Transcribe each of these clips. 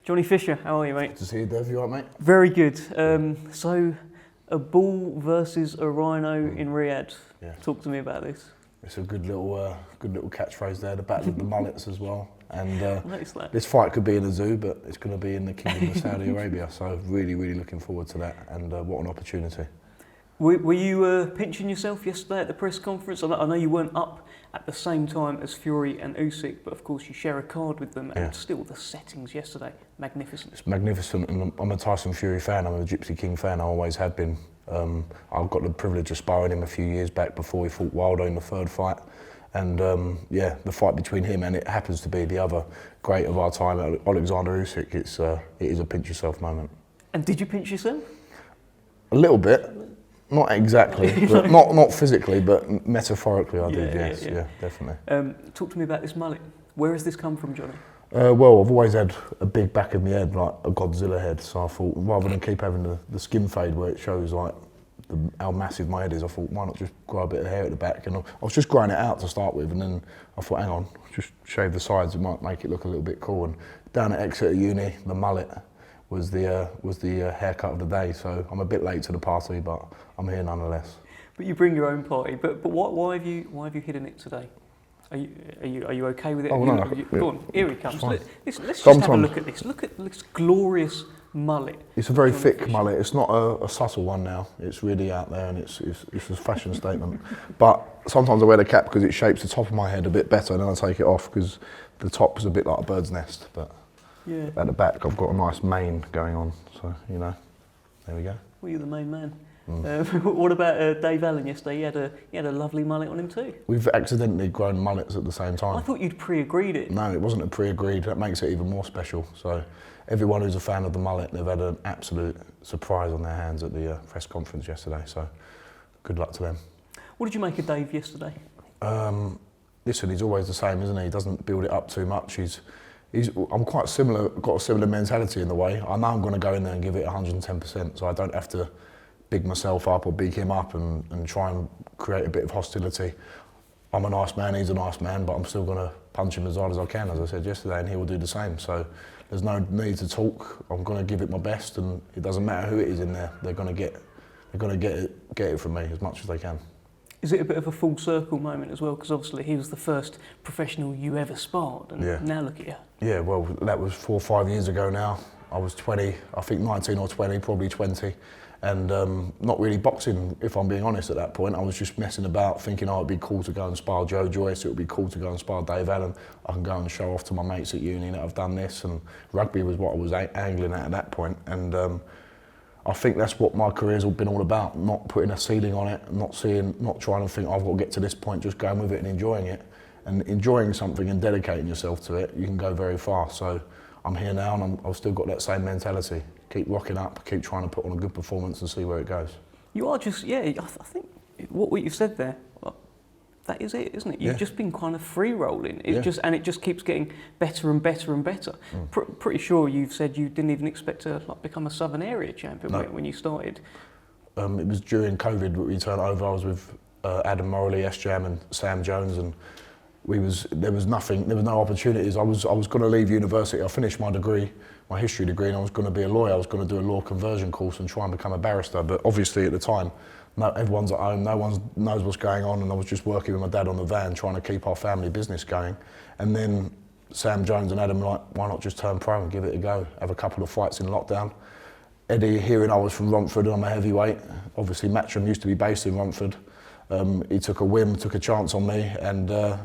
Johnny Fisher, how are you, mate? Good to see you, Dev. You alright, mate? Very good. So, a bull versus a rhino in Riyadh. Yeah. Talk to me about this. It's a good little catchphrase there. The battle of the mullets as well. And That. this fight could be in a zoo, but it's going to be in the Kingdom of Saudi Arabia. So really, really looking forward to that. And what an opportunity. Were you pinching yourself yesterday at the press conference? I know you weren't up at the same time as Fury and Usyk, but of course you share a card with them. And still, the settings yesterday, magnificent. It's magnificent, and I'm a Tyson Fury fan. I'm a Gypsy King fan. I always have been. I got the privilege of sparring him a few years back before he fought Wilder in the third fight. And the fight between him and it happens to be the other great of our time, Alexander Usyk. It is a pinch yourself moment. And did you pinch yourself? A little bit. Not exactly, but not physically, but metaphorically I did, yes, yeah, definitely. Talk to me about this mullet. Where has this come from, Johnny? Well, I've always had a big back of my head, like a Godzilla head, so I thought rather than keep having the skin fade where it shows like how massive my head is, I thought why not just grow a bit of hair at the back, and I was just growing it out to start with, and then I thought hang on, just shave the sides, it might make it look a little bit cool. And down at Exeter Uni, the mullet was the haircut of the day, so I'm a bit late to the party, but I'm here nonetheless. But you bring your own party. But why have you hidden it today? Are you okay with it? Oh, no, go on, here he comes. Let's just Sometimes, have a look at this. Look at this glorious mullet. It's a very thick mullet. It's not a subtle one now. It's really out there, and it's a fashion statement. But sometimes I wear the cap because it shapes the top of my head a bit better, and then I take it off because the top is a bit like a bird's nest. But yeah. At the back, I've got a nice mane going on, so, there we go. Well, you're the main man. What about Dave Allen yesterday? He had a lovely mullet on him too. We've accidentally grown mullets at the same time. I thought you'd pre-agreed it. No, it wasn't a pre-agreed. That makes it even more special. So everyone who's a fan of the mullet, they've had an absolute surprise on their hands at the press conference yesterday, so good luck to them. What did you make of Dave yesterday? Listen, he's always the same, isn't he? He doesn't build it up too much. I'm quite similar, got a similar mentality in the way. I know I'm going to go in there and give it 110%, so I don't have to big myself up or big him up and try and create a bit of hostility. I'm a nice man, he's a nice man, but I'm still going to punch him as hard as I can, as I said yesterday, and he will do the same. So there's no need to talk. I'm going to give it my best, and it doesn't matter who it is in there. They're going to get it from me as much as they can. Is it a bit of a full circle moment as well? Because obviously he was the first professional you ever sparred, and now look at you. Yeah, well, that was 4 or 5 years ago now. I was 20, I think 19 or 20, probably 20, and not really boxing, if I'm being honest at that point. I was just messing about, thinking, oh, it'd be cool to go and spar Joe Joyce, it would be cool to go and spar Dave Allen. I can go and show off to my mates at uni that I've done this, and rugby was what I was angling at that point. And I think that's what my career's been all about, not putting a ceiling on it, not trying to think I've got to get to this point, just going with it and enjoying it. And enjoying something and dedicating yourself to it, you can go very far. So I'm here now and I've still got that same mentality. Keep rocking up, keep trying to put on a good performance and see where it goes. You are just, I think what you've said there, that is it, isn't it? You've just been kind of free rolling. It just keeps getting better and better and better. Pretty sure you've said you didn't even expect to become a Southern Area champion when you started. It was during COVID we turned over. I was with Adam Morley, S-Jam and Sam Jones, and there was no opportunities. I was going to leave university. I finished my degree, my history degree, and I was going to be a lawyer. I was going to do a law conversion course and try and become a barrister. But obviously at the time, everyone's at home, no one knows what's going on, and I was just working with my dad on the van trying to keep our family business going. And then Sam Jones and Adam were like, why not just turn pro and give it a go, have a couple of fights in lockdown. Eddie, hearing I was from Romford and I'm a heavyweight, obviously Matcham used to be based in Romford. He took a chance on me, and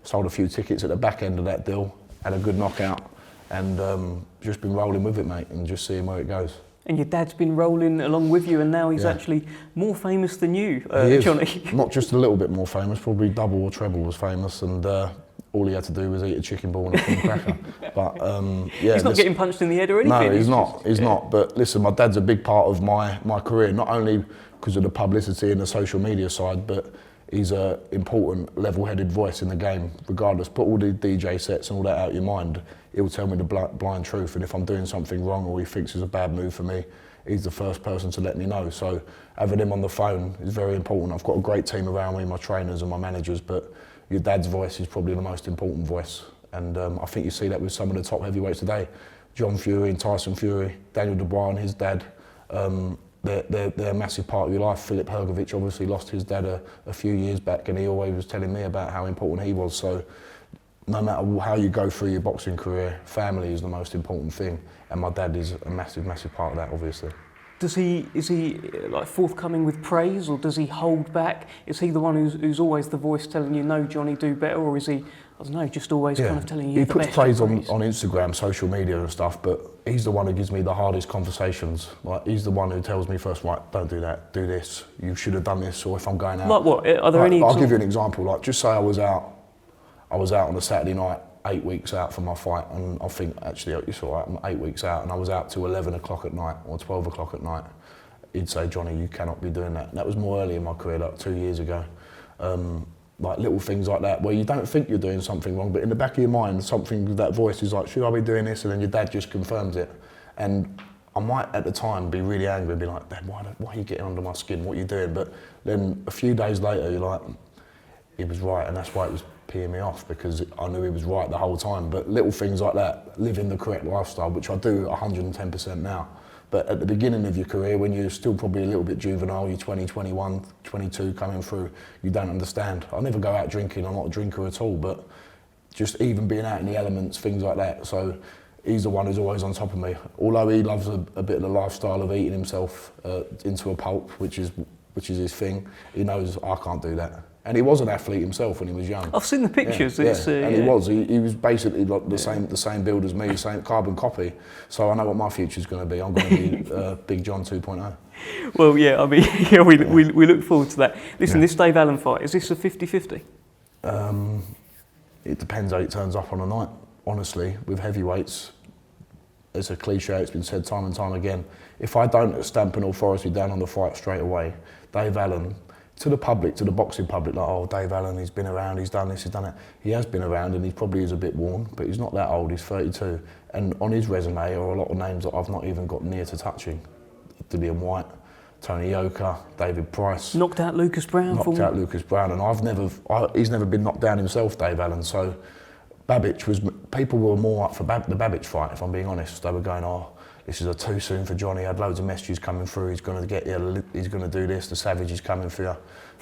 sold a few tickets at the back end of that deal, had a good knockout, and just been rolling with it, mate, and just seeing where it goes. And your dad's been rolling along with you, and now he's actually more famous than you, Johnny. Not just a little bit more famous, probably double or treble was famous, and all he had to do was eat a chicken ball and a cream cracker. But he's not getting punched in the head or anything. No, he's not. But listen, my dad's a big part of my career, not only because of the publicity and the social media side, but he's an important, level-headed voice in the game, regardless. Put all the DJ sets and all that out of your mind, he'll tell me the blind truth, and if I'm doing something wrong or he thinks it's a bad move for me, he's the first person to let me know. So having him on the phone is very important. I've got a great team around me, my trainers and my managers, but your dad's voice is probably the most important voice. And I think you see that with some of the top heavyweights today. John Fury and Tyson Fury, Daniel Dubois and his dad, they're a massive part of your life. Filip Hrgović obviously lost his dad a few years back, and he always was telling me about how important he was. So no matter how you go through your boxing career, family is the most important thing, and my dad is a massive, massive part of that, obviously. Is he like forthcoming with praise, or does he hold back? Is he the one who's always the voice telling you, no, Johnny, do better, or is he, I don't know, just always kind of telling you he the puts best? praise on Instagram, social media and stuff, but he's the one who gives me the hardest conversations. Like, he's the one who tells me first, right, don't do that, do this, you should have done this, or if I'm going out. Like what? Are there any? I'll give you an example. Like, just say I was out on a Saturday night, 8 weeks out from my fight, and I think, actually, it's all right, I'm 8 weeks out, and I was out till 11 o'clock at night or 12 o'clock at night. He'd say, Johnny, you cannot be doing that. And that was more early in my career, like 2 years ago. Like little things like that, where you don't think you're doing something wrong, but in the back of your mind, something, that voice is like, should I be doing this? And then your dad just confirms it. And I might, at the time, be really angry and be like, Dad, why are you getting under my skin? What are you doing? But then a few days later, you're like, he was right, and that's why it was peeing me off, because I knew he was right the whole time. But little things like that, living the correct lifestyle, which I do 110% now. But at the beginning of your career, when you're still probably a little bit juvenile, you're 20, 21, 22 coming through, you don't understand. I never go out drinking, I'm not a drinker at all, but just even being out in the elements, things like that. So he's the one who's always on top of me. Although he loves a bit of the lifestyle of eating himself into a pulp, which is his thing, he knows I can't do that. And he was an athlete himself when he was young. I've seen the pictures. Yeah, and he was basically like the same build as me, same carbon copy. So I know what my future's going to be. I'm going to be Big John 2.0. Well, yeah, I mean, we look forward to that. Listen, this Dave Allen fight, is this a 50-50? It depends how it turns up on a night. Honestly, with heavyweights, it's a cliche, it's been said time and time again. If I don't stamp an authority down on the fight straight away, Dave Allen, to the public, to the boxing public, like, oh, Dave Allen, he's been around, he's done this, he's done that. He has been around, and he probably is a bit worn, but he's not that old, he's 32. And on his resume are a lot of names that I've not even got near to touching. Dillian White, Tony Yoka, David Price. Knocked out Lucas Brown. Lucas Brown, and he's never been knocked down himself, Dave Allen. So people were more up for the Babic fight, if I'm being honest. They were going, oh, this is too soon for Johnny. He had loads of messages coming through. He's going to get you. He's going to do this. The Savage is coming for you.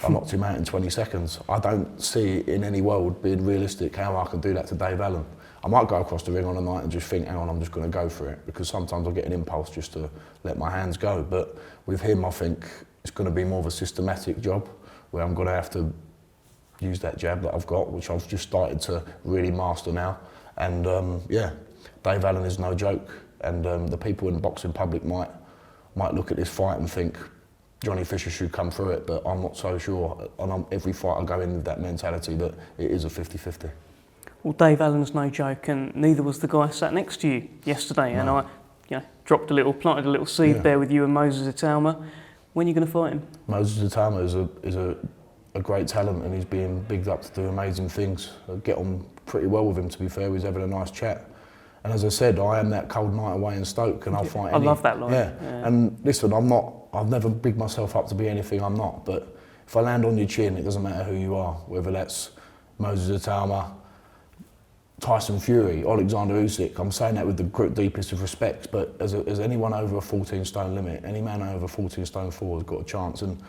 I knocked him out in 20 seconds. I don't see in any world being realistic how I can do that to Dave Allen. I might go across the ring on a night and just think, hang on, I'm just going to go for it, because sometimes I get an impulse just to let my hands go. But with him, I think it's going to be more of a systematic job, where I'm going to have to use that jab that I've got, which I've just started to really master now. And Dave Allen is no joke. And the people in the boxing public might look at this fight and think Johnny Fisher should come through it, but I'm not so sure. And every fight I go in with that mentality that it is a 50-50. Well, Dave Allen's no joke, and neither was the guy sat next to you yesterday. No. And I, planted a little seed there with you and Moses Itauma. When are you going to fight him? Moses Itauma is a great talent, and he's being bigged up to do amazing things. I get on pretty well with him, to be fair. He's having a nice chat. And as I said, I am that cold night away in Stoke, and I'll fight any. I love that line. Yeah. And listen, I've never bigged myself up to be anything I'm not, but if I land on your chin, it doesn't matter who you are, whether that's Moses Itauma, Tyson Fury, Alexander Usyk. I'm saying that with the deepest of respects, but as anyone over a 14 stone limit, any man over 14 stone 4 has got a chance, and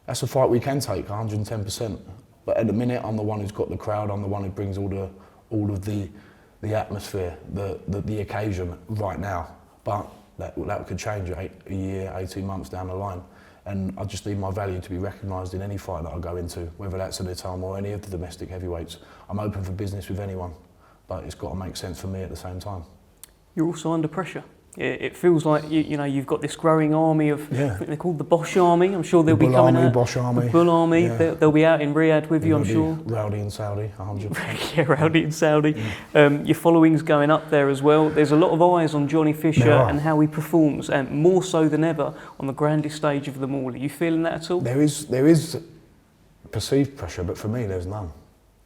that's a fight we can take 110%. But at the minute, I'm the one who's got the crowd, I'm the one who brings all of the atmosphere, the occasion right now. But that could change a year, 18 months down the line. And I just need my value to be recognised in any fight that I go into, whether that's an Itauma or any of the domestic heavyweights. I'm open for business with anyone, but it's got to make sense for me at the same time. You're also under pressure. It feels like you've got this growing army of, I think they're called the Bosch Army. I'm sure they'll be coming out. Bosch Army. The Bull Army. Yeah. They'll be out in Riyadh with you, I'm sure. Rowdy in Saudi, 100%. Yeah, Rowdy in Saudi. Your following's going up there as well. There's a lot of eyes on Johnny Fisher and how he performs, and more so than ever on the grandest stage of them all. Are you feeling that at all? There is perceived pressure, but for me, there's none.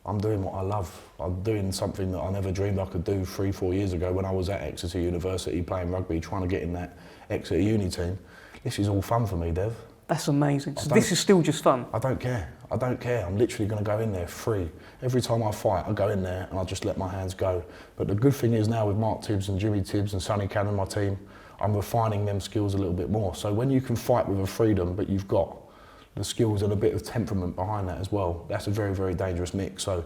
I'm doing what I love. I'm doing something that I never dreamed I could do 3-4 years ago when I was at Exeter University playing rugby, trying to get in that Exeter uni team. This is all fun for me, Dev. That's amazing. So this is still just fun? I don't care. I don't care. I'm literally going to go in there free. Every time I fight, I go in there and I just let my hands go. But the good thing is now with Mark Tibbs and Jimmy Tibbs and Sonny Cannon, my team, I'm refining them skills a little bit more. So when you can fight with a freedom, but you've got the skills and a bit of temperament behind that as well, that's a very, very dangerous mix. So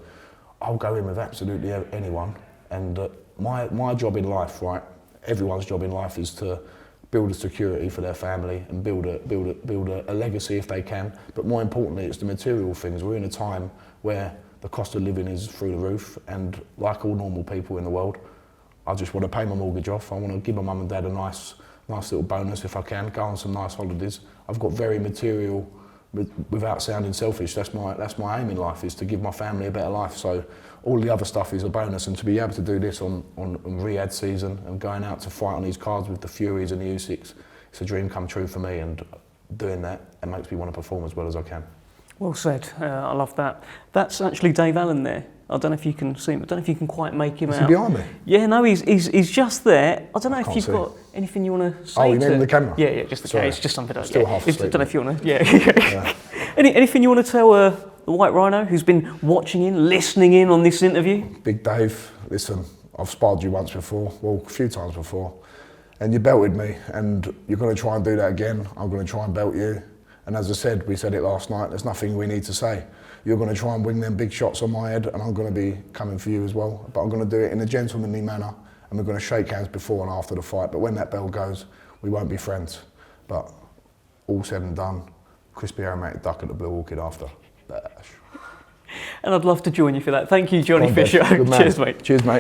I'll go in with absolutely anyone. And my job in life, right, everyone's job in life is to build a security for their family and build a legacy if they can. But more importantly, it's the material things. We're in a time where the cost of living is through the roof, and like all normal people in the world, I just want to pay my mortgage off. I want to give my mum and dad a nice little bonus if I can, go on some nice holidays. I've got very material, without sounding selfish, that's my aim in life, is to give my family a better life. So all the other stuff is a bonus, and to be able to do this on Riyadh season and going out to fight on these cards with the Furies and the Usyks, it's a dream come true for me, and doing that, it makes me want to perform as well as I can. Well said. I love that. That's actually Dave Allen there. I don't know if you can see him. I don't know if you can quite make him out. Is he behind me? Yeah, no, he's just there. I don't know if you've got anything you want to say. Oh, you mean the camera? Yeah, just the camera. It's just something. Still half asleep. I don't know if you want to. Yeah. Anything you want to tell the White Rhino who's been watching in, listening in on this interview? Big Dave, listen, I've sparred you once before, well, a few times before, and you belted me, and you're going to try and do that again. I'm going to try and belt you. And as I said, we said it last night, there's nothing we need to say. You're going to try and wing them big shots on my head, and I'm going to be coming for you as well. But I'm going to do it in a gentlemanly manner, and we're going to shake hands before and after the fight. But when that bell goes, we won't be friends. But all said and done, crispy aromatic duck at the Blue Orchid after. And I'd love to join you for that. Thank you, Johnny Fisher. Cheers, mate. Cheers, mate.